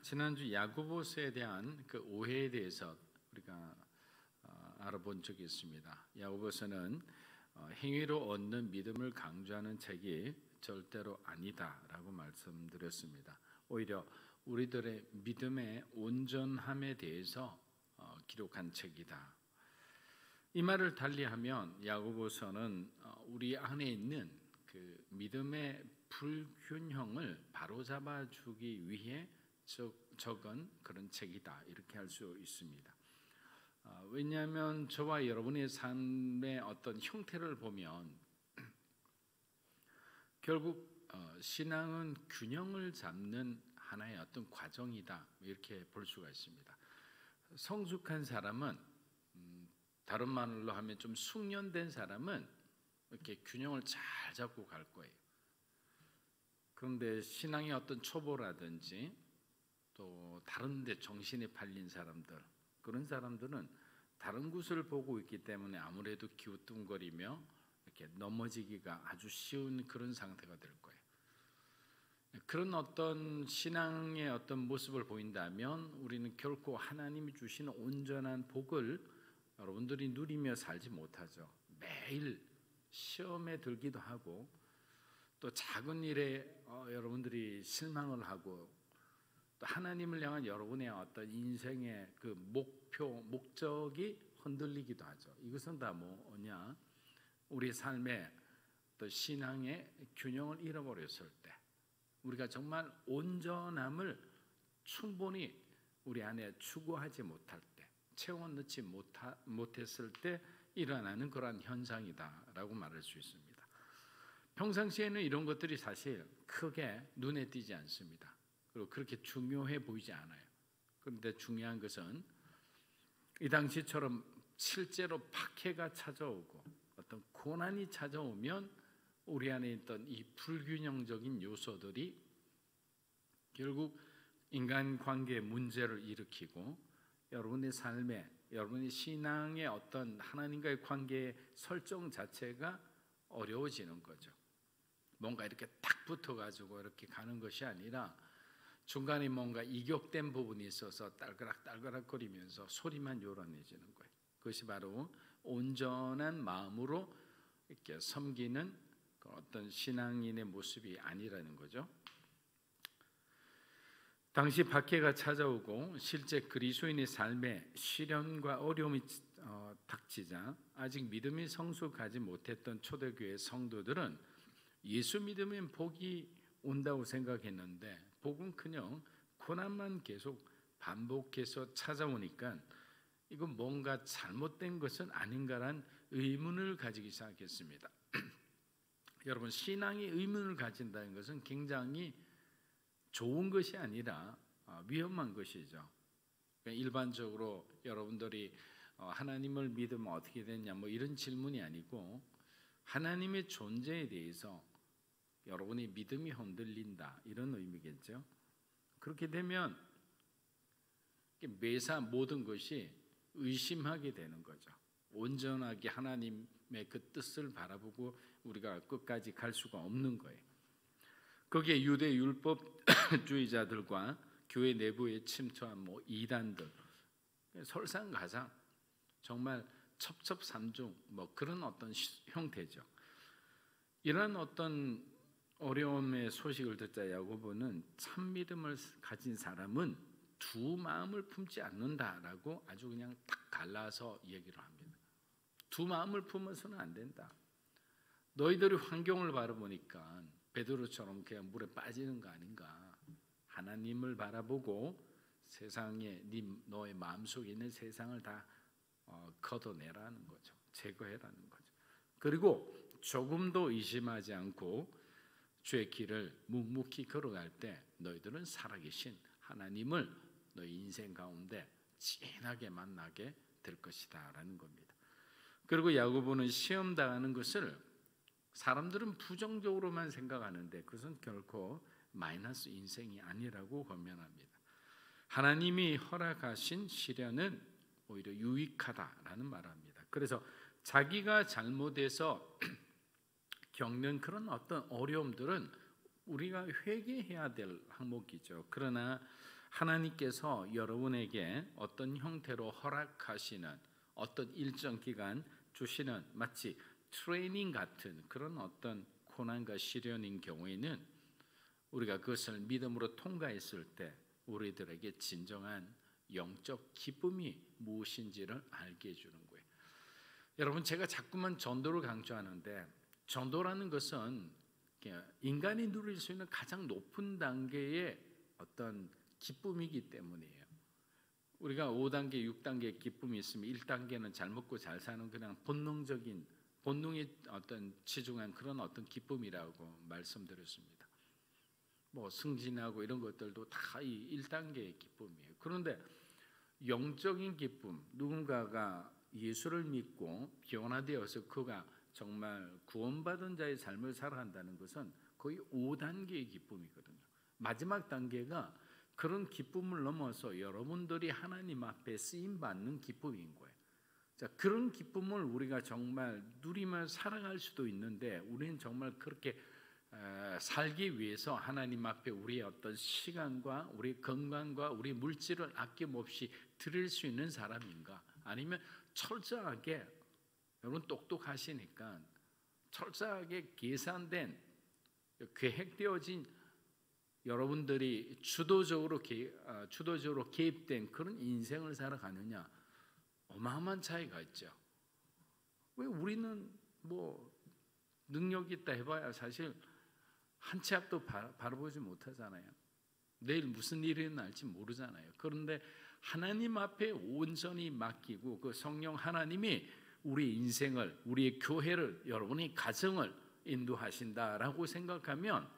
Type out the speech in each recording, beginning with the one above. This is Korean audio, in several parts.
지난주 야고보서에 대한 그 오해에 대해서 우리가 알아본 적이 있습니다. 야고보서는 행위로 얻는 믿음을 강조하는 책이 절대로 아니다라고 말씀드렸습니다. 오히려 우리들의 믿음의 온전함에 대해서 기록한 책이다. 이 말을 달리하면 야고보서는 우리 안에 있는 그 믿음의 불균형을 바로잡아 주기 위해 적은 그런 책이다, 이렇게 할 수 있습니다. 왜냐하면 저와 여러분의 삶의 어떤 형태를 보면 결국 신앙은 균형을 잡는 하나의 어떤 과정이다, 이렇게 볼 수가 있습니다. 성숙한 사람은, 다른 말로 하면 좀 숙련된 사람은 이렇게 균형을 잘 잡고 갈 거예요. 그런데 신앙의 어떤 초보라든지 또 다른 데 정신이 팔린 사람들, 그런 사람들은 다른 곳을 보고 있기 때문에 아무래도 기우뚱거리며 이렇게 넘어지기가 아주 쉬운 그런 상태가 될 거예요. 그런 어떤 신앙의 어떤 모습을 보인다면 우리는 결코 하나님이 주시는 온전한 복을 여러분들이 누리며 살지 못하죠. 매일 시험에 들기도 하고 또 작은 일에 여러분들이 실망을 하고 또 하나님을 향한 여러분의 어떤 인생의 그 목적이 흔들리기도 하죠. 이것은 다 뭐냐? 우리 삶의 또 신앙의 균형을 잃어버렸을 때, 우리가 정말 온전함을 충분히 우리 안에 추구하지 못할 때, 채워 넣지 못했을 때 일어나는 그러한 현상이다라고 말할 수 있습니다. 평상시에는 이런 것들이 사실 크게 눈에 띄지 않습니다. 그리고 그렇게 중요해 보이지 않아요. 그런데 중요한 것은 이 당시처럼 실제로 박해가 찾아오고 어떤 고난이 찾아오면 우리 안에 있던 이 불균형적인 요소들이 결국 인간관계의 문제를 일으키고 여러분의 삶에, 여러분의 신앙의 어떤 하나님과의 관계의 설정 자체가 어려워지는 거죠. 뭔가 이렇게 딱 붙어가지고 이렇게 가는 것이 아니라 중간에 뭔가 이격된 부분이 있어서 딸그락딸그락거리면서 소리만 요란해지는 거예요. 그것이 바로 온전한 마음으로 이렇게 섬기는 어떤 신앙인의 모습이 아니라는 거죠. 당시 박해가 찾아오고 실제 그리스도인의 삶에 시련과 어려움이 닥치자 아직 믿음이 성숙하지 못했던 초대교회 성도들은 예수 믿으면 복이 온다고 생각했는데 복은커녕 고난만 계속 반복해서 찾아오니까 이건 뭔가 잘못된 것은 아닌가란 의문을 가지기 시작했습니다. 여러분, 신앙이 의문을 가진다는 것은 굉장히 좋은 것이 아니라 위험한 것이죠. 일반적으로 여러분들이 하나님을 믿으면 어떻게 되냐 뭐 이런 질문이 아니고 하나님의 존재에 대해서 여러분의 믿음이 흔들린다, 이런 의미겠죠. 그렇게 되면 매사 모든 것이 의심하게 되는 거죠. 온전하게 하나님의 그 뜻을 바라보고 우리가 끝까지 갈 수가 없는 거예요. 거기에 유대 율법주의자들과 교회 내부에 침투한 이단들, 설상가상 정말 첩첩산중 그런 어떤 형태죠. 이런 어떤 어려움의 소식을 듣자 야고보는 참 믿음을 가진 사람은 두 마음을 품지 않는다라고 아주 그냥 딱 갈라서 얘기를 합니다. 두 마음을 품어서는 안 된다. 너희들이 환경을 바라보니까 베드로처럼 그냥 물에 빠지는 거 아닌가. 하나님을 바라보고 세상에 너의 마음속에 있는 세상을 다 걷어내라는 거죠. 제거해라는 거죠. 그리고 조금도 의심하지 않고 주의 길을 묵묵히 걸어갈 때 너희들은 살아계신 하나님을 너희 인생 가운데 진하게 만나게 될 것이다 라는 겁니다. 그리고 야고보는 시험 당하는 것을 사람들은 부정적으로만 생각하는데 그것은 결코 마이너스 인생이 아니라고 권면합니다. 하나님이 허락하신 시련은 오히려 유익하다라는 말을 합니다. 그래서 자기가 잘못해서 겪는 그런 어떤 어려움들은 우리가 회개해야 될 항목이죠. 그러나 하나님께서 여러분에게 어떤 형태로 허락하시는 어떤 일정 기간 주시는 마치 트레이닝 같은 그런 어떤 고난과 시련인 경우에는 우리가 그것을 믿음으로 통과했을 때 우리들에게 진정한 영적 기쁨이 무엇인지를 알게 해주는 거예요. 여러분, 제가 자꾸만 전도를 강조하는데 전도라는 것은 인간이 누릴 수 있는 가장 높은 단계의 어떤 기쁨이기 때문이에요. 우리가 5단계, 6단계 기쁨이 있으면 1단계는 잘 먹고 잘 사는 그냥 본능적인 본능에 어떤 치중한 그런 어떤 기쁨이라고 말씀드렸습니다. 뭐 승진하고 이런 것들도 다 이 1단계의 기쁨이에요. 그런데 영적인 기쁨, 누군가가 예수를 믿고 변화되어서 그가 정말 구원받은 자의 삶을 살아간다는 것은 거의 5단계의 기쁨이거든요. 마지막 단계가 그런 기쁨을 넘어서 여러분들이 하나님 앞에 쓰임받는 기쁨인 거예요. 자, 그런 기쁨을 우리가 정말 누리며 살아갈 수도 있는데 우리는 정말 그렇게 살기 위해서 하나님 앞에 우리의 어떤 시간과 우리 건강과 우리 물질을 아낌없이 드릴 수 있는 사람인가? 아니면 철저하게, 여러분 똑똑하시니까 철저하게 계산된 계획되어진 여러분들이 주도적으로 개입된 그런 인생을 살아가느냐, 어마어마한 차이가 있죠. 왜 우리는 뭐 능력 있다 해봐야 사실 한 치 앞도 바라보지 못하잖아요. 내일 무슨 일이 날지 모르잖아요. 그런데 하나님 앞에 온전히 맡기고 그 성령 하나님이 우리 인생을, 우리의 교회를, 여러분의 가정을 인도하신다라고 생각하면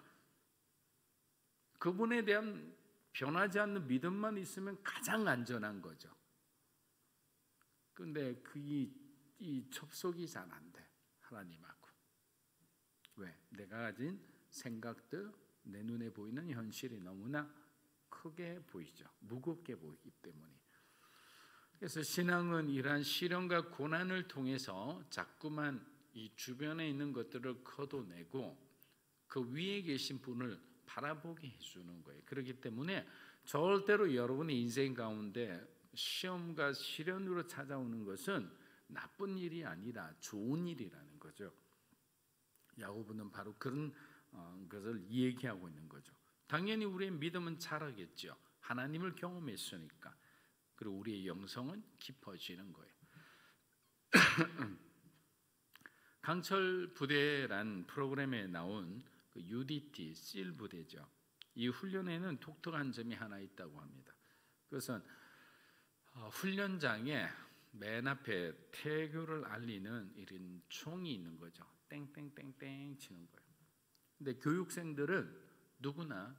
그분에 대한 변하지 않는 믿음만 있으면 가장 안전한 거죠. 그런데 이 접속이 잘 안 돼, 하나님하고. 왜? 내가 가진 생각들, 내 눈에 보이는 현실이 너무나 크게 보이죠. 무겁게 보이기 때문에. 그래서 신앙은 이러한 시련과 고난을 통해서 자꾸만 이 주변에 있는 것들을 걷어내고 그 위에 계신 분을 바라보게 해주는 거예요. 그렇기 때문에 절대로 여러분의 인생 가운데 시험과 시련으로 찾아오는 것은 나쁜 일이 아니라 좋은 일이라는 거죠. 야고보는 바로 그런 것을 얘기하고 있는 거죠. 당연히 우리의 믿음은 자라겠죠. 하나님을 경험했으니까. 그리고 우리의 영성은 깊어지는 거예요. 강철 부대란 프로그램에 나온 그 UDT, SEAL 부대죠. 이 훈련에는 독특한 점이 하나 있다고 합니다. 그것은 훈련장에 맨 앞에 태교를 알리는 이런 총이 있는 거죠. 땡땡땡땡 치는 거예요. 근데 교육생들은 누구나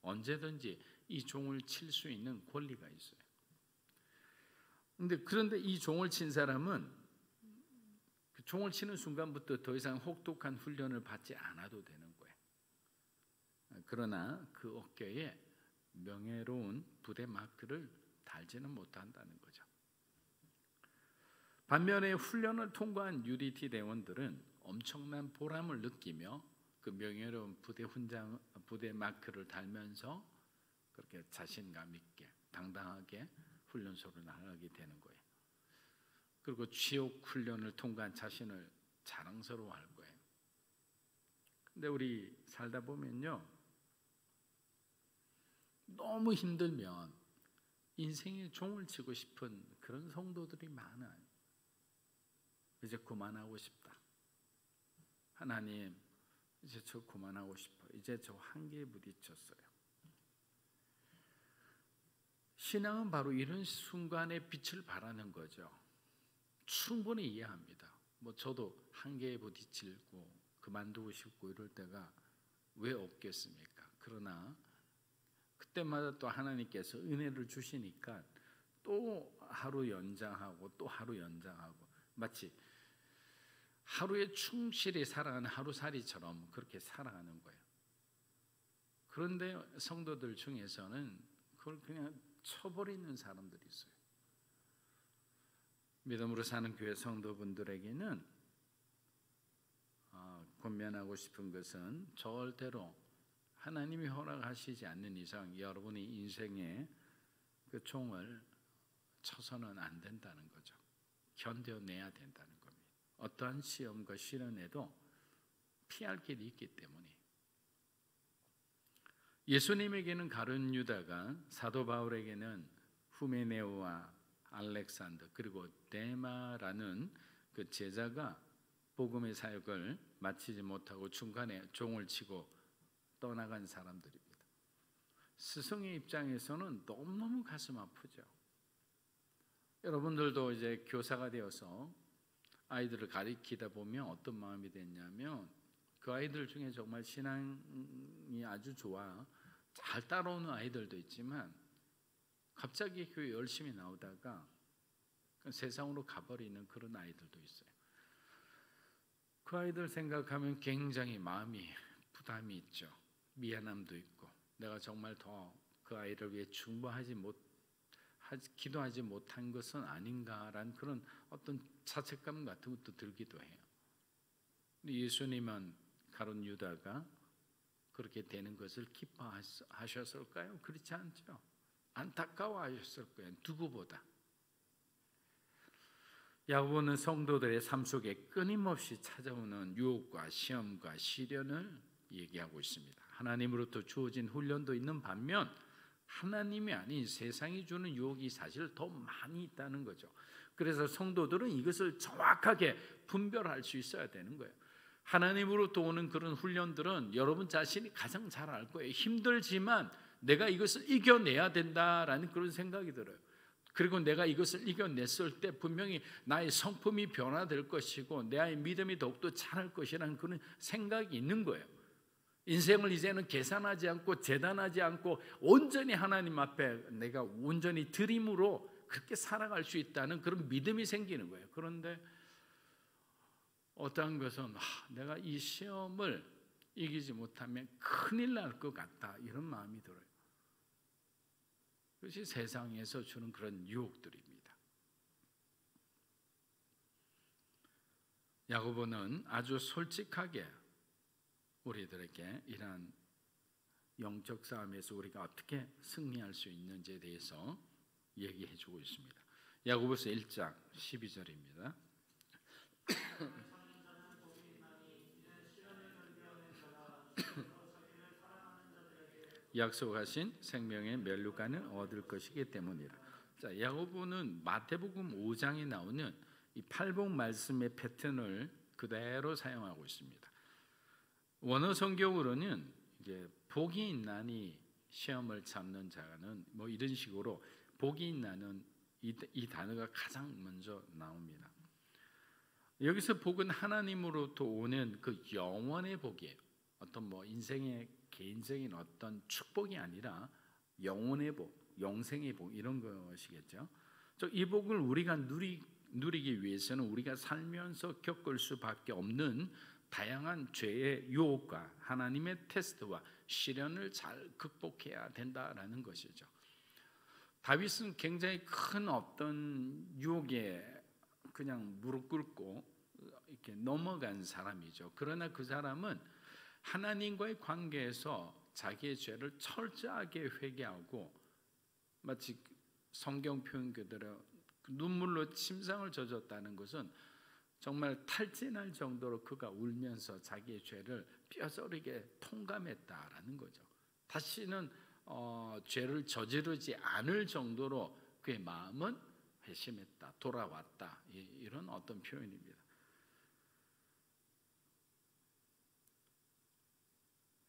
언제든지 이 종을 칠 수 있는 권리가 있어요. 그런데 이 종을 친 사람은 그 종을 치는 순간부터 더 이상 혹독한 훈련을 받지 않아도 되는 거예요. 그러나 그 어깨에 명예로운 부대 마크를 달지는 못한다는 거죠. 반면에 훈련을 통과한 UDT 대원들은 엄청난 보람을 느끼며 그 명예로운 부대 마크를 달면서 그렇게 자신감 있게 당당하게 훈련소를 나가게 되는 거예요. 그리고 지옥 훈련을 통과한 자신을 자랑스러워할 거예요. 근데 우리 살다 보면요, 너무 힘들면 인생의 종을 치고 싶은 그런 성도들이 많아요. 이제 그만하고 싶다. 하나님, 이제 저 그만하고 싶어. 이제 저 한계에 부딪혔어요. 신앙은 바로 이런 순간에 빛을 발하는 거죠. 충분히 이해합니다. 뭐 저도 한계에 부딪히고 그만두고 싶고 이럴 때가 왜 없겠습니까? 그러나 그때마다 또 하나님께서 은혜를 주시니까 또 하루 연장하고 또 하루 연장하고 마치 하루에 충실히 살아가는 하루살이처럼 그렇게 살아가는 거예요. 그런데 성도들 중에서는 그걸 그냥 쳐버리는 사람들이 있어요. 믿음으로 사는 교회 성도분들에게는 권면하고 싶은 것은 절대로 하나님이 허락하시지 않는 이상 여러분의 인생에 그 총을 쳐서는 안 된다는 거죠. 견뎌내야 된다는 겁니다. 어떠한 시험과 시련에도 피할 길이 있기 때문에. 예수님에게는 가룟 유다가, 사도 바울에게는 후메네오와 알렉산더, 그리고 데마라는 그 제자가 복음의 사역을 마치지 못하고 중간에 종을 치고 떠나간 사람들입니다. 스승의 입장에서는 너무너무 가슴 아프죠. 여러분들도 이제 교사가 되어서 아이들을 가리키다 보면 어떤 마음이 됐냐면, 그 아이들 중에 정말 신앙이 아주 좋아 잘 따라오는 아이들도 있지만 갑자기 교회 열심히 나오다가 세상으로 가버리는 그런 아이들도 있어요. 그 아이들 생각하면 굉장히 마음이 부담이 있죠. 미안함도 있고, 내가 정말 더 그 아이를 위해 기도하지 못한 것은 아닌가라는 그런 어떤 자책감 같은 것도 들기도 해요. 근데 예수님은 가룟 유다가 그렇게 되는 것을 기뻐하셨을까요? 그렇지 않죠. 안타까워하셨을 거예요. 누구보다. 야고보는 성도들의 삶 속에 끊임없이 찾아오는 유혹과 시험과 시련을 얘기하고 있습니다. 하나님으로부터 주어진 훈련도 있는 반면 하나님이 아닌 세상이 주는 유혹이 사실 더 많이 있다는 거죠. 그래서 성도들은 이것을 정확하게 분별할 수 있어야 되는 거예요. 하나님으로부터 오는 그런 훈련들은 여러분 자신이 가장 잘 알 거예요. 힘들지만 내가 이것을 이겨내야 된다라는 그런 생각이 들어요. 그리고 내가 이것을 이겨냈을 때 분명히 나의 성품이 변화될 것이고 나의 믿음이 더욱더 자랄 것이라는 그런 생각이 있는 거예요. 인생을 이제는 계산하지 않고 재단하지 않고 온전히 하나님 앞에 내가 온전히 드림으로 그렇게 살아갈 수 있다는 그런 믿음이 생기는 거예요. 그런데 어떠한 것은 내가 이 시험을 이기지 못하면 큰일 날 것 같다, 이런 마음이 들어요. 그것이 세상에서 주는 그런 유혹들입니다. 야고보는 아주 솔직하게 우리들에게 이러한 영적 싸움에서 우리가 어떻게 승리할 수 있는지에 대해서 얘기해 주고 있습니다. 야고보서 1장 12절입니다. 약속하신 생명의 면류관을 얻을 것이기 때문이라. 자, 야고보는 마태복음 5장에 나오는 이 팔복 말씀의 패턴을 그대로 사용하고 있습니다. 원어 성경으로는 이제 복이 있나니 시험을 참는 자는 뭐 이런 식으로 복이 있나는 이 단어가 가장 먼저 나옵니다. 여기서 복은 하나님으로부터 오는 그 영원의 복이에요. 어떤 뭐 인생의 개인적인 어떤 축복이 아니라 영혼의 복, 영생의 복, 이런 것이겠죠. 이 복을 우리가 누리기 위해서는 우리가 살면서 겪을 수밖에 없는 다양한 죄의 유혹과 하나님의 테스트와 시련을 잘 극복해야 된다라는 것이죠. 다윗은 굉장히 큰 어떤 유혹에 그냥 무릎 꿇고 이렇게 넘어간 사람이죠. 그러나 그 사람은 하나님과의 관계에서 자기의 죄를 철저하게 회개하고, 마치 성경 표현 그대로 눈물로 침상을 젖었다는 것은 정말 탈진할 정도로 그가 울면서 자기의 죄를 뼈저리게 통감했다라는 거죠. 다시는 죄를 저지르지 않을 정도로 그의 마음은 회심했다, 돌아왔다, 이런 어떤 표현입니다.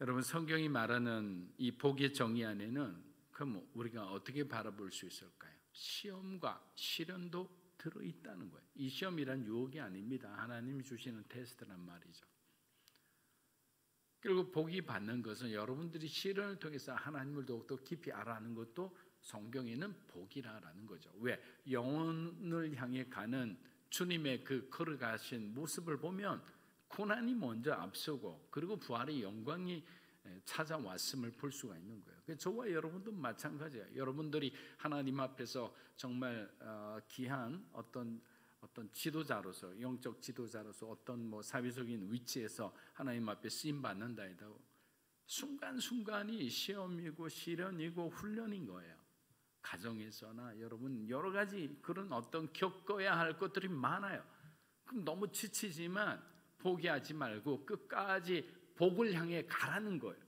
여러분, 성경이 말하는 이 복의 정의 안에는 그럼 우리가 어떻게 바라볼 수 있을까요? 시험과 시련도 들어있다는 거예요. 이 시험이란 유혹이 아닙니다. 하나님이 주시는 테스트란 말이죠. 그리고 복이 받는 것은 여러분들이 시련을 통해서 하나님을 더욱더 깊이 알아가는 것도 성경에는 복이라는 거죠. 왜? 영혼을 향해 가는 주님의 그 걸어가신 모습을 보면 고난이 먼저 앞서고 그리고 부활의 영광이 찾아왔음을 볼 수가 있는 거예요. 저와 여러분도 마찬가지예요. 여러분들이 하나님 앞에서 정말 귀한 어떤 지도자로서, 영적 지도자로서 어떤 뭐 사회적인 위치에서 하나님 앞에 쓰임 받는다 해도 순간순간이 시험이고 시련이고 훈련인 거예요. 가정에서나 여러분 여러 가지 그런 어떤 겪어야 할 것들이 많아요. 그럼 너무 지치지만 포기하지 말고 끝까지 복을 향해 가라는 거예요.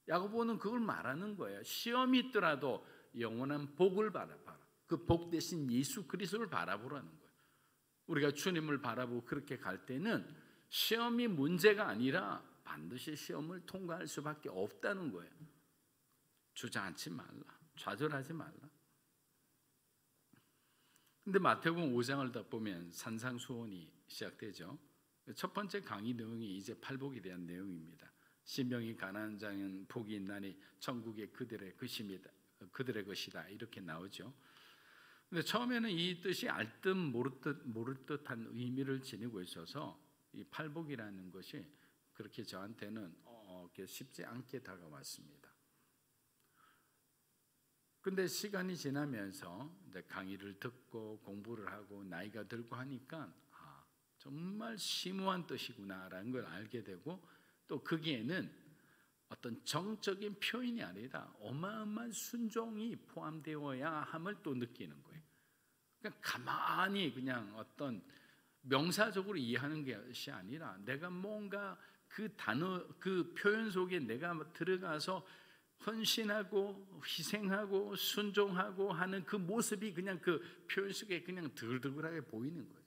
야고보는 그걸 말하는 거예요. 시험이 있더라도 영원한 복을 바라봐라. 그 복 대신 예수 그리스도를 바라보라는 거예요. 우리가 주님을 바라보고 그렇게 갈 때는 시험이 문제가 아니라 반드시 시험을 통과할 수밖에 없다는 거예요. 주저앉지 말라. 좌절하지 말라. 근데 마태복음 5장을 다 보면 산상수훈이 시작되죠. 첫 번째 강의 내용이 이제 팔복에 대한 내용입니다. 신명이 가난한 자는 복이 있나니 천국이 그들의 것이다 이렇게 나오죠. 근데 처음에는 이 뜻이 알 듯 모를 듯한 의미를 지니고 있어서 이 팔복이라는 것이 그렇게 저한테는 쉽지 않게 다가왔습니다. 근데 시간이 지나면서 강의를 듣고 공부를 하고 나이가 들고 하니까 정말 심오한 뜻이구나라는 걸 알게 되고 또 거기에는 어떤 정적인 표현이 아니라 어마어마한 순종이 포함되어야 함을 또 느끼는 거예요. 그냥 가만히 그냥 어떤 명사적으로 이해하는 것이 아니라 내가 뭔가 그 단어 그 표현 속에 내가 들어가서 헌신하고 희생하고 순종하고 하는 그 모습이 그냥 그 표현 속에 그냥 들들하게 보이는 거예요.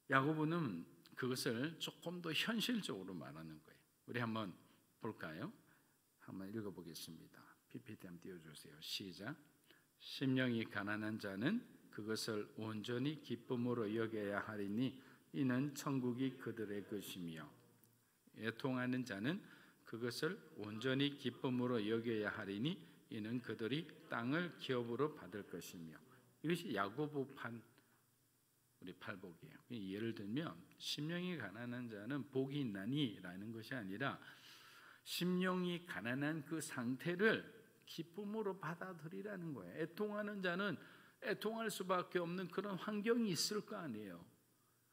야고보는 그것을 조금 더 현실적으로 말하는 거예요. 우리 한번 볼까요? 한번 읽어보겠습니다. PPT 한번 띄워주세요. 시작. 심령이 가난한 자는 그것을 온전히 기쁨으로 여겨야 하리니 이는 천국이 그들의 것이며 애통하는 자는 그것을 온전히 기쁨으로 여겨야 하리니 이는 그들이 땅을 기업으로 받을 것이며. 이것이 야고보판 우리 팔복이에요. 예를 들면 심령이 가난한 자는 복이 있나니 라는 것이 아니라 심령이 가난한 그 상태를 기쁨으로 받아들이라는 거예요. 애통하는 자는 애통할 수밖에 없는 그런 환경이 있을 거 아니에요.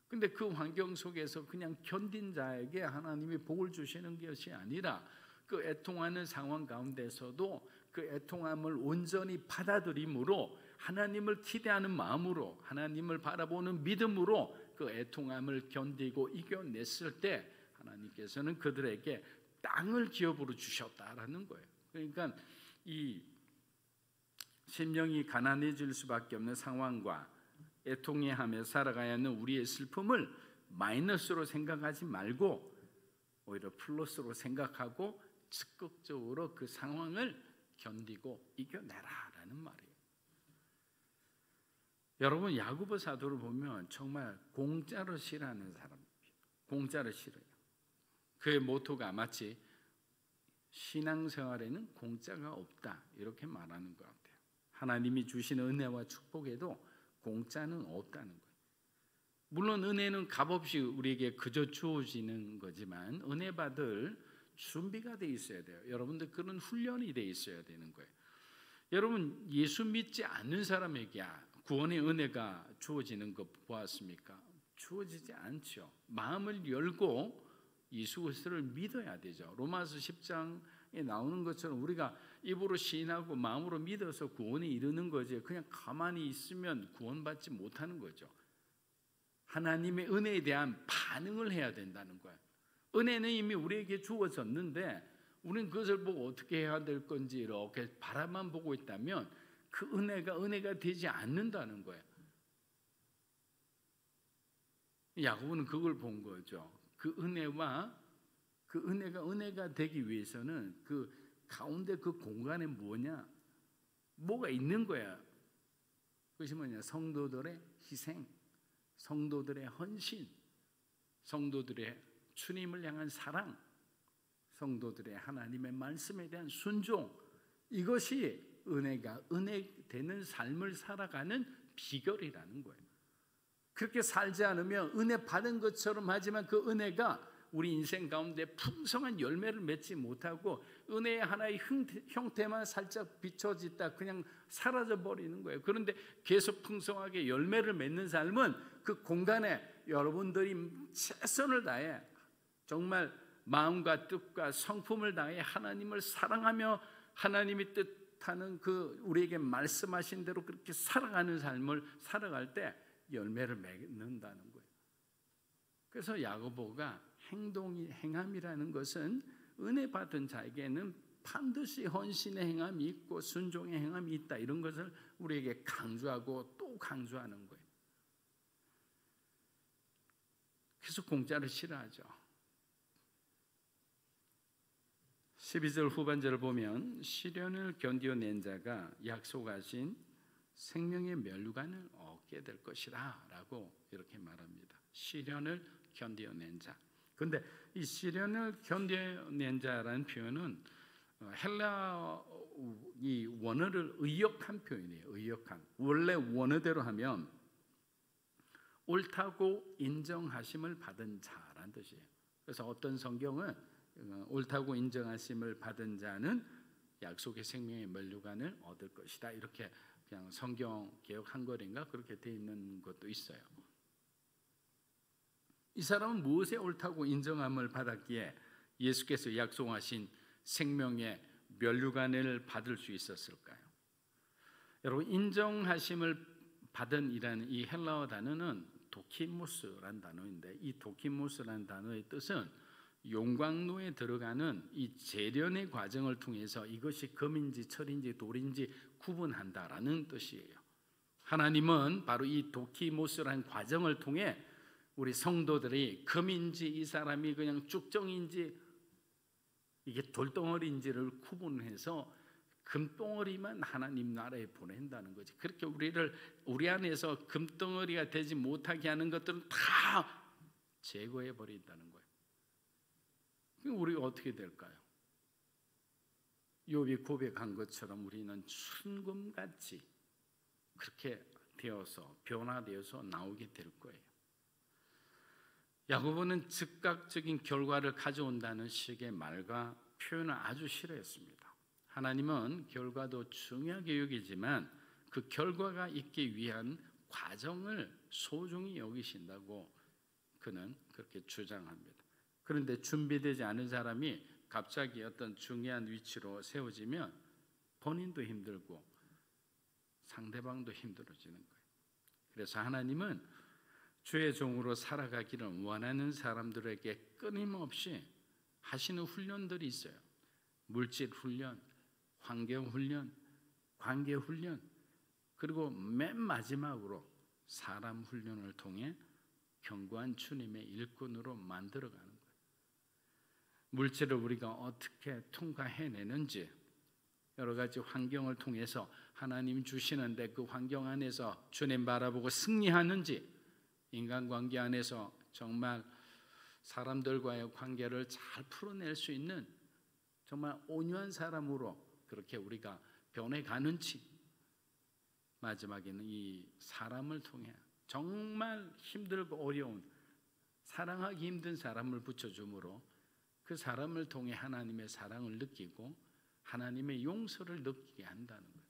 근데 그 환경 속에서 그냥 견딘 자에게 하나님이 복을 주시는 것이 아니라 그 애통하는 상황 가운데서도 그 애통함을 온전히 받아들임으로 하나님을 기대하는 마음으로 하나님을 바라보는 믿음으로 그 애통함을 견디고 이겨냈을 때 하나님께서는 그들에게 땅을 기업으로 주셨다라는 거예요. 그러니까 이 심령이 가난해질 수밖에 없는 상황과 애통해하며 살아가야 하는 우리의 슬픔을 마이너스로 생각하지 말고 오히려 플러스로 생각하고 적극적으로 그 상황을 견디고 이겨내라라는 말이에요. 여러분 야고보 사도를 보면 정말 공짜로 싫어하는 사람입니다. 공짜로 싫어요. 그의 모토가 마치 신앙생활에는 공짜가 없다 이렇게 말하는 것 같아요. 하나님이 주신 은혜와 축복에도 공짜는 없다는 거예요. 물론 은혜는 값없이 우리에게 그저 주어지는 거지만 은혜 받을 준비가 돼 있어야 돼요. 여러분들 그런 훈련이 돼 있어야 되는 거예요. 여러분 예수 믿지 않는 사람에게 구원의 은혜가 주어지는 것 보았습니까? 주어지지 않죠. 마음을 열고 예수 그리스도를 믿어야 되죠. 로마서 10장에 나오는 것처럼 우리가 입으로 시인하고 마음으로 믿어서 구원에 이르는 거지 그냥 가만히 있으면 구원받지 못하는 거죠. 하나님의 은혜에 대한 반응을 해야 된다는 거예요. 은혜는 이미 우리에게 주어졌는데 우리는 그것을 보고 어떻게 해야 될 건지 이렇게 바라만 보고 있다면 그 은혜가 되지 않는다는 거예요. 야고보는 그걸 본 거죠. 그 은혜가 되기 위해서는 그 가운데 그 공간에 뭐가 있는 거야. 그것이 뭐냐? 성도들의 희생, 성도들의 헌신, 성도들의 주님을 향한 사랑, 성도들의 하나님의 말씀에 대한 순종, 이것이 은혜 되는 삶을 살아가는 비결이라는 거예요. 그렇게 살지 않으면 은혜 받은 것처럼 하지만 그 은혜가 우리 인생 가운데 풍성한 열매를 맺지 못하고 은혜의 하나의 형태만 살짝 비춰지다 그냥 사라져 버리는 거예요. 그런데 계속 풍성하게 열매를 맺는 삶은 그 공간에 여러분들이 최선을 다해 정말 마음과 뜻과 성품을 다해 하나님을 사랑하며 하나님이 뜻하는 그 우리에게 말씀하신 대로 그렇게 살아가는 삶을 살아갈 때 열매를 맺는다는 거예요. 그래서 야고보가 행함이라는 것은 은혜 받은 자에게는 반드시 헌신의 행함이 있고 순종의 행함이 있다, 이런 것을 우리에게 강조하고 또 강조하는 거예요. 그래서 공짜를 싫어하죠. 12절 후반절을 보면 시련을 견디어낸 자가 약속하신 생명의 면류관을 얻게 될 것이라 라고 이렇게 말합니다. 시련을 견디어낸 자. 그런데 이 시련을 견뎌낸 자라는 표현은 헬라 이 원어를 의역한 표현이에요. 의역한. 원래 원어대로 하면 옳다고 인정하심을 받은 자라는 뜻이에요. 그래서 어떤 성경은 옳다고 인정하심을 받은 자는 약속의 생명의 면류관을 얻을 것이다, 이렇게 그냥 성경 개역 한글인가 그렇게 돼 있는 것도 있어요. 이 사람은 무엇에 옳다고 인정함을 받았기에 예수께서 약속하신 생명의 면류관을 받을 수 있었을까요? 여러분, 인정하심을 받은 이라는 이 헬라어 단어는 도키모스라는 단어인데, 이 도키모스라는 단어의 뜻은 용광로에 들어가는 이 재련의 과정을 통해서 이것이 금인지 철인지 돌인지 구분한다라는 뜻이에요. 하나님은 바로 이 도키모스라는 과정을 통해 우리 성도들이 금인지 이 사람이 그냥 쭉정인지 이게 돌덩어리인지를 구분해서 금덩어리만 하나님 나라에 보낸다는 거지. 그렇게 우리 안에서 금덩어리가 되지 못하게 하는 것들은 다 제거해 버린다는 거예요. 그럼 우리가 어떻게 될까요? 욥이 고백한 것처럼 우리는 순금같이 그렇게 되어서 변화되어서 나오게 될 거예요. 야고보는 즉각적인 결과를 가져온다는 식의 말과 표현을 아주 싫어했습니다. 하나님은 결과도 중요하게 여기지만 그 결과가 있기 위한 과정을 소중히 여기신다고 그는 그렇게 주장합니다. 그런데 준비되지 않은 사람이 갑자기 어떤 중요한 위치로 세워지면 본인도 힘들고 상대방도 힘들어지는 거예요. 그래서 하나님은 주의 종으로 살아가기를 원하는 사람들에게 끊임없이 하시는 훈련들이 있어요. 물질 훈련, 환경 훈련, 관계 훈련, 그리고 맨 마지막으로 사람 훈련을 통해 견고한 주님의 일꾼으로 만들어가는 거예요. 물질을 우리가 어떻게 통과해내는지, 여러 가지 환경을 통해서 하나님 주시는데 그 환경 안에서 주님 바라보고 승리하는지, 인간관계 안에서 정말 사람들과의 관계를 잘 풀어낼 수 있는 정말 온유한 사람으로 그렇게 우리가 변해가는지, 마지막에는 이 사람을 통해 정말 힘들고 어려운, 사랑하기 힘든 사람을 붙여줌으로 그 사람을 통해 하나님의 사랑을 느끼고 하나님의 용서를 느끼게 한다는 거예요.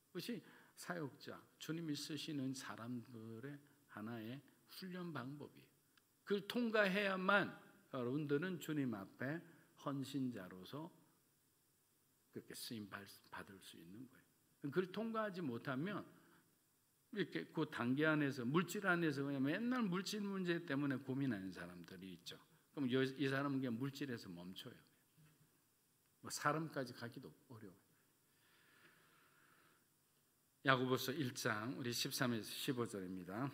그것이 사역자, 주님이 쓰시는 사람들의 하나의 훈련 방법이에요. 그걸 통과해야만 여러분들은 주님 앞에 헌신자로서 그렇게 쓰임 받을 수 있는 거예요. 그걸 통과하지 못하면 이렇게 그 단계 안에서, 물질 안에서 그냥 맨날 물질 문제 때문에 고민하는 사람들이 있죠. 그럼 이 사람은 그냥 물질에서 멈춰요. 뭐 사람까지 가기도 어려워요. 야고보서 1장 우리 13에서 15절입니다.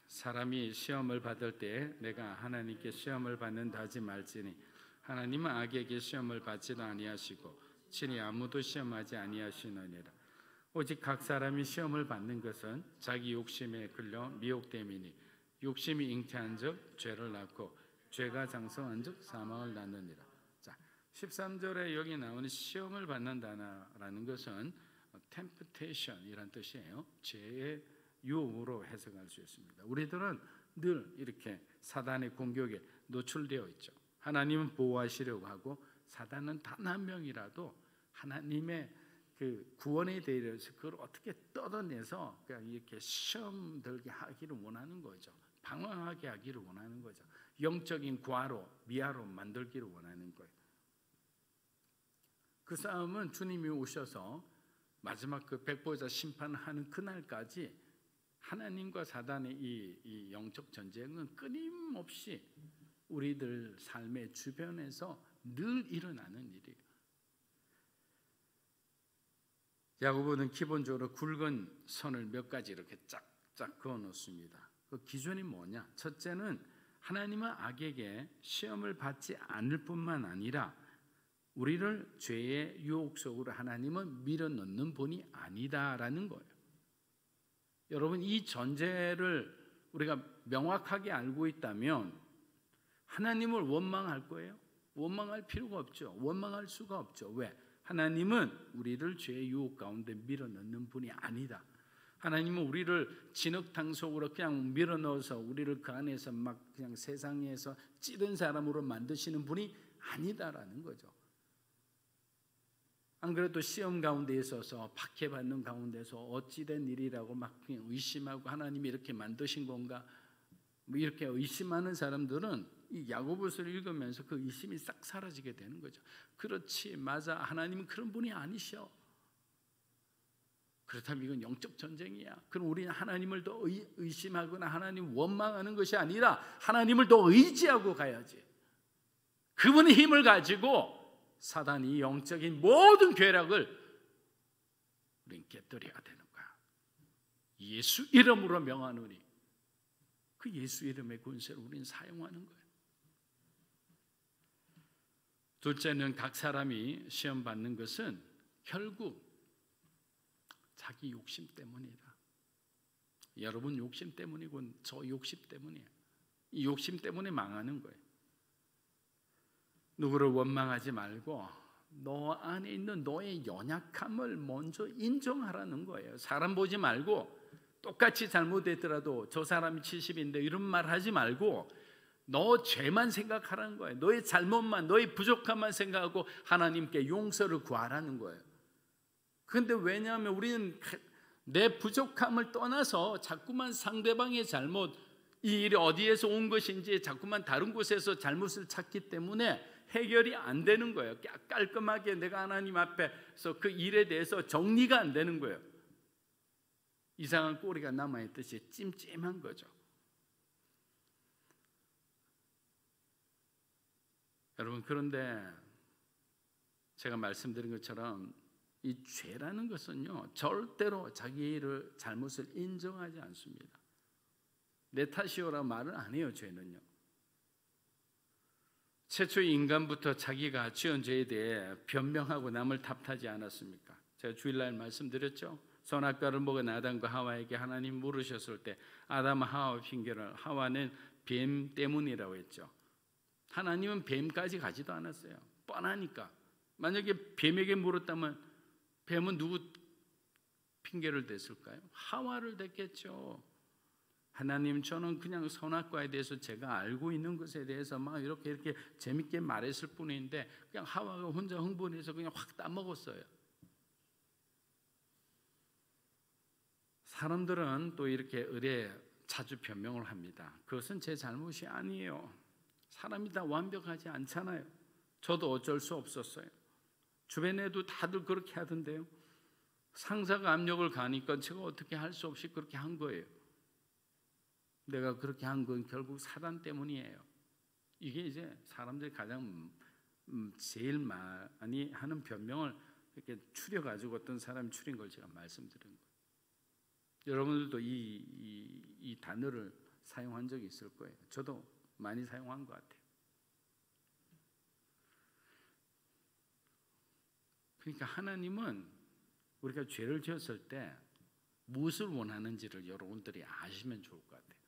사람이 시험을 받을 때 내가 하나님께 시험을 받는다 하지 말지니 하나님은 악에게 시험을 받지도 아니하시고 친히 아무도 시험하지 아니하시느니라. 오직 각 사람이 시험을 받는 것은 자기 욕심에 끌려 미혹됨이니 욕심이 잉태한즉 죄를 낳고 죄가 장성한즉 사망을 낳느니라. 자, 13절에 여기 나오는 시험을 받는다라는 것은 temptation이란 뜻이에요. 죄의 유혹으로 해석할 수 있습니다. 우리들은 늘 이렇게 사단의 공격에 노출되어 있죠. 하나님은 보호하시려고 하고 사단은 단 한 명이라도 하나님의 그 구원에 대해서 그걸 어떻게 뜯어내서 그냥 이렇게 시험 들게 하기를 원하는 거죠. 방황하게 하기를 원하는 거죠. 영적인 과로, 미아로 만들기를 원하는 거예요. 그 싸움은 주님이 오셔서 마지막 그 백보자 심판하는 그날까지 하나님과 사단의 이 영적 전쟁은 끊임없이 우리들 삶의 주변에서 늘 일어나는 일이에요. 야고보는 기본적으로 굵은 선을 몇 가지 이렇게 쫙쫙 그어 놓습니다. 그 기준이 뭐냐? 첫째는 하나님은 악에게 시험을 받지 않을 뿐만 아니라 우리를 죄의 유혹 속으로 하나님은 밀어넣는 분이 아니다라는 거예요. 여러분, 이 전제를 우리가 명확하게 알고 있다면 하나님을 원망할 거예요? 원망할 필요가 없죠. 원망할 수가 없죠. 왜? 하나님은 우리를 죄의 유혹 가운데 밀어넣는 분이 아니다. 하나님은 우리를 진흙탕 속으로 그냥 밀어넣어서 우리를 그 안에서 막 그냥 세상에서 찌든 사람으로 만드시는 분이 아니다라는 거죠. 안 그래도 시험 가운데 있어서 박해받는 가운데서 어찌된 일이라고 막 그냥 의심하고 하나님이 이렇게 만드신 건가 뭐 이렇게 의심하는 사람들은 이 야고보서를 읽으면서 그 의심이 싹 사라지게 되는 거죠. 그렇지, 맞아, 하나님은 그런 분이 아니셔. 그렇다면 이건 영적 전쟁이야. 그럼 우리는 하나님을 더 의심하거나 하나님 원망하는 것이 아니라 하나님을 더 의지하고 가야지. 그분의 힘을 가지고 사단이 영적인 모든 괴락을 우리는 깨뜨려야 되는 거야. 예수 이름으로 명하노니 그 예수 이름의 권세를 우리는 사용하는 거예요. 둘째는 각 사람이 시험 받는 것은 결국 자기 욕심 때문이다. 여러분 욕심 때문이고 저 욕심 때문이에요. 이 욕심 때문에 망하는 거예요. 누구를 원망하지 말고 너 안에 있는 너의 연약함을 먼저 인정하라는 거예요. 사람 보지 말고 똑같이 잘못했더라도 저 사람이 70인데 이런 말 하지 말고 너 죄만 생각하라는 거예요. 너의 잘못만, 너의 부족함만 생각하고 하나님께 용서를 구하라는 거예요. 그런데 왜냐하면 우리는 내 부족함을 떠나서 자꾸만 상대방의 잘못, 이 일이 어디에서 온 것인지 자꾸만 다른 곳에서 잘못을 찾기 때문에 해결이 안 되는 거예요. 깔끔하게 내가 하나님 앞에서 그 일에 대해서 정리가 안 되는 거예요. 이상한 꼬리가 남아있듯이 찜찜한 거죠. 여러분, 그런데 제가 말씀드린 것처럼 이 죄라는 것은요 절대로 자기의 잘못을 인정하지 않습니다. 내 탓이오라고 말을 안 해요. 죄는요. 최초 인간부터 자기가 지은 죄에 대해 변명하고 남을 탓하지 않았습니까? 제가 주일날 말씀드렸죠. 선악과를 먹은 아담과 하와에게 하나님 물으셨을 때 아담 하와 핑계를 하와는 뱀 때문이라고 했죠. 하나님은 뱀까지 가지도 않았어요. 뻔하니까. 만약에 뱀에게 물었다면 뱀은 누구 핑계를 댔을까요? 하와를 댔겠죠. 하나님, 저는 그냥 선악과에 대해서 제가 알고 있는 것에 대해서 막 이렇게 재밌게 말했을 뿐인데 그냥 하와가 혼자 흥분해서 그냥 확 따먹었어요. 사람들은 또 이렇게 의뢰 자주 변명을 합니다. 그것은 제 잘못이 아니에요. 사람이 다 완벽하지 않잖아요. 저도 어쩔 수 없었어요. 주변에도 다들 그렇게 하던데요. 상사가 압력을 가니까 제가 어떻게 할 수 없이 그렇게 한 거예요. 내가 그렇게 한 건 결국 사단 때문이에요. 이게 이제 사람들이 가장 제일 많이 하는 변명을 이렇게 추려가지고 어떤 사람이 추린 걸 제가 말씀드린 거예요. 여러분들도 이 단어를 사용한 적이 있을 거예요. 저도 많이 사용한 것 같아요. 그러니까 하나님은 우리가 죄를 지었을 때 무엇을 원하는지를 여러분들이 아시면 좋을 것 같아요.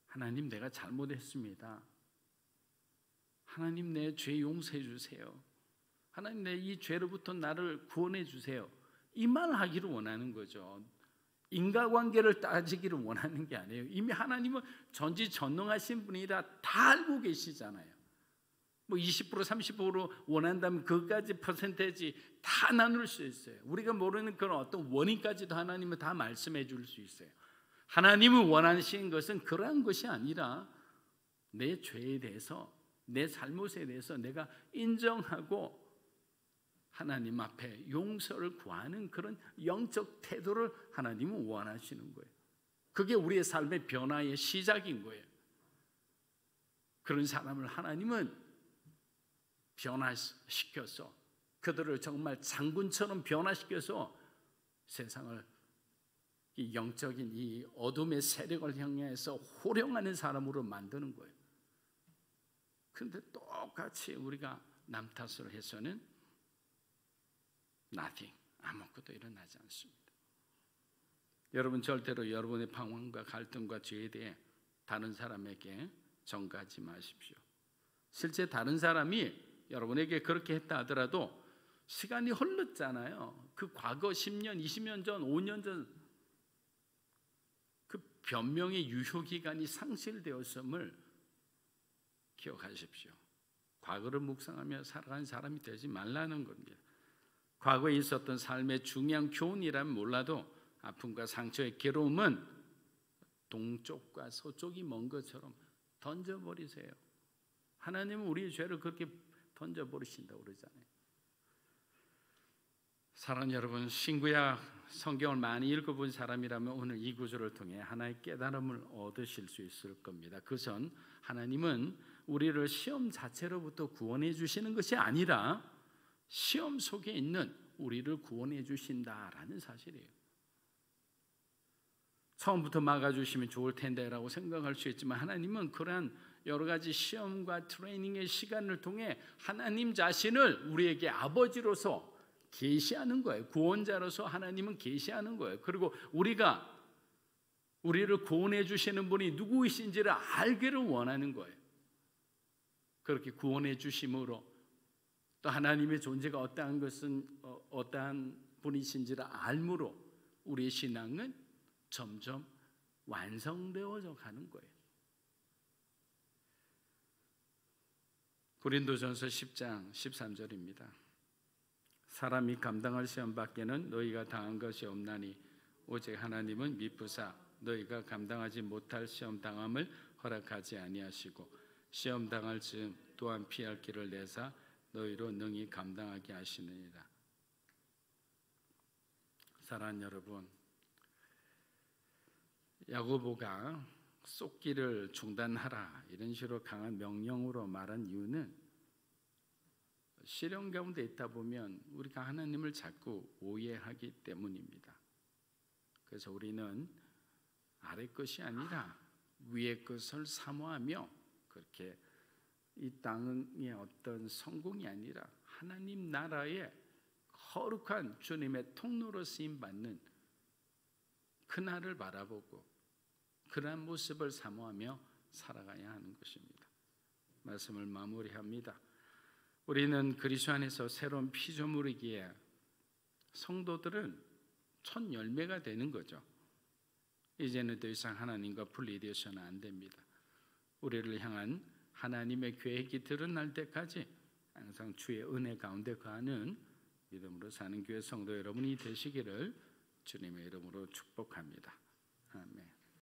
하나님, 내가 잘못했습니다. 하나님, 내 죄 용서해 주세요. 하나님, 내 이 죄로부터 나를 구원해 주세요. 이 말 하기를 원하는 거죠. 인과관계를 따지기를 원하는 게 아니에요. 이미 하나님은 전지전능하신 분이라 다 알고 계시잖아요. 뭐 20% 30% 원한다면 그까지 퍼센테이지 다 나눌 수 있어요. 우리가 모르는 그런 어떤 원인까지도 하나님은 다 말씀해 줄 수 있어요. 하나님이 원하시는 것은 그러한 것이 아니라 내 죄에 대해서, 내 잘못에 대해서 내가 인정하고 하나님 앞에 용서를 구하는 그런 영적 태도를 하나님은 원하시는 거예요. 그게 우리의 삶의 변화의 시작인 거예요. 그런 사람을 하나님은 변화시켜서 그들을 정말 장군처럼 변화시켜서 세상을 이 영적인 이 어둠의 세력을 향해서 호령하는 사람으로 만드는 거예요. 그런데 똑같이 우리가 남 탓을 해서는 nothing, 아무것도 일어나지 않습니다. 여러분 절대로 여러분의 방황과 갈등과 죄에 대해 다른 사람에게 전가하지 마십시오. 실제 다른 사람이 여러분에게 그렇게 했다 하더라도 시간이 흘렀잖아요. 그 과거 10년, 20년 전, 5년 전 그 변명의 유효기간이 상실되었음을 기억하십시오. 과거를 묵상하며 살아간 사람이 되지 말라는 겁니다. 과거에 있었던 삶의 중요한 교훈이라면 몰라도 아픔과 상처의 괴로움은 동쪽과 서쪽이 먼 것처럼 던져버리세요. 하나님은 우리의 죄를 그렇게 던져버리신다고 그러잖아요. 사랑하는 여러분, 신구약 성경을 많이 읽어본 사람이라면 오늘 이 구절을 통해 하나의 깨달음을 얻으실 수 있을 겁니다. 그것은 하나님은 우리를 시험 자체로부터 구원해 주시는 것이 아니라 시험 속에 있는 우리를 구원해 주신다라는 사실이에요. 처음부터 막아주시면 좋을 텐데라고 생각할 수 있지만 하나님은 그러한 여러 가지 시험과 트레이닝의 시간을 통해 하나님 자신을 우리에게 아버지로서 계시하는 거예요. 구원자로서 하나님은 계시하는 거예요. 그리고 우리를 구원해 주시는 분이 누구이신지를 알기를 원하는 거예요. 그렇게 구원해 주심으로 또 하나님의 존재가 어떠한 분이신지를 알므로 우리의 신앙은 점점 완성되어져 가는 거예요. 고린도전서 10장 13절입니다. 사람이 감당할 시험 밖에는 너희가 당한 것이 없나니 오직 하나님은 미쁘사 너희가 감당하지 못할 시험 당함을 허락하지 아니하시고 시험 당할 즈음 또한 피할 길을 내사 너희로 능히 감당하게 하시느니라. 사랑하는 여러분, 야고보가 쏟기를 중단하라 이런 식으로 강한 명령으로 말한 이유는 시련 가운데 있다 보면 우리가 하나님을 자꾸 오해하기 때문입니다. 그래서 우리는 아래 것이 아니라 위의 것을 사모하며 그렇게 이 땅의 어떤 성공이 아니라 하나님 나라의 거룩한 주님의 통로로 쓰임받는 그날을 바라보고 그러한 모습을 사모하며 살아가야 하는 것입니다. 말씀을 마무리합니다. 우리는 그리스도 안에서 새로운 피조물이기에 성도들은 첫 열매가 되는 거죠. 이제는 더 이상 하나님과 분리되어서는 안 됩니다. 우리를 향한 하나님의 계획이 드러날 때까지 항상 주의 은혜 가운데 거하는 믿음으로 사는 교회 성도 여러분이 되시기를 주님의 이름으로 축복합니다. 아멘.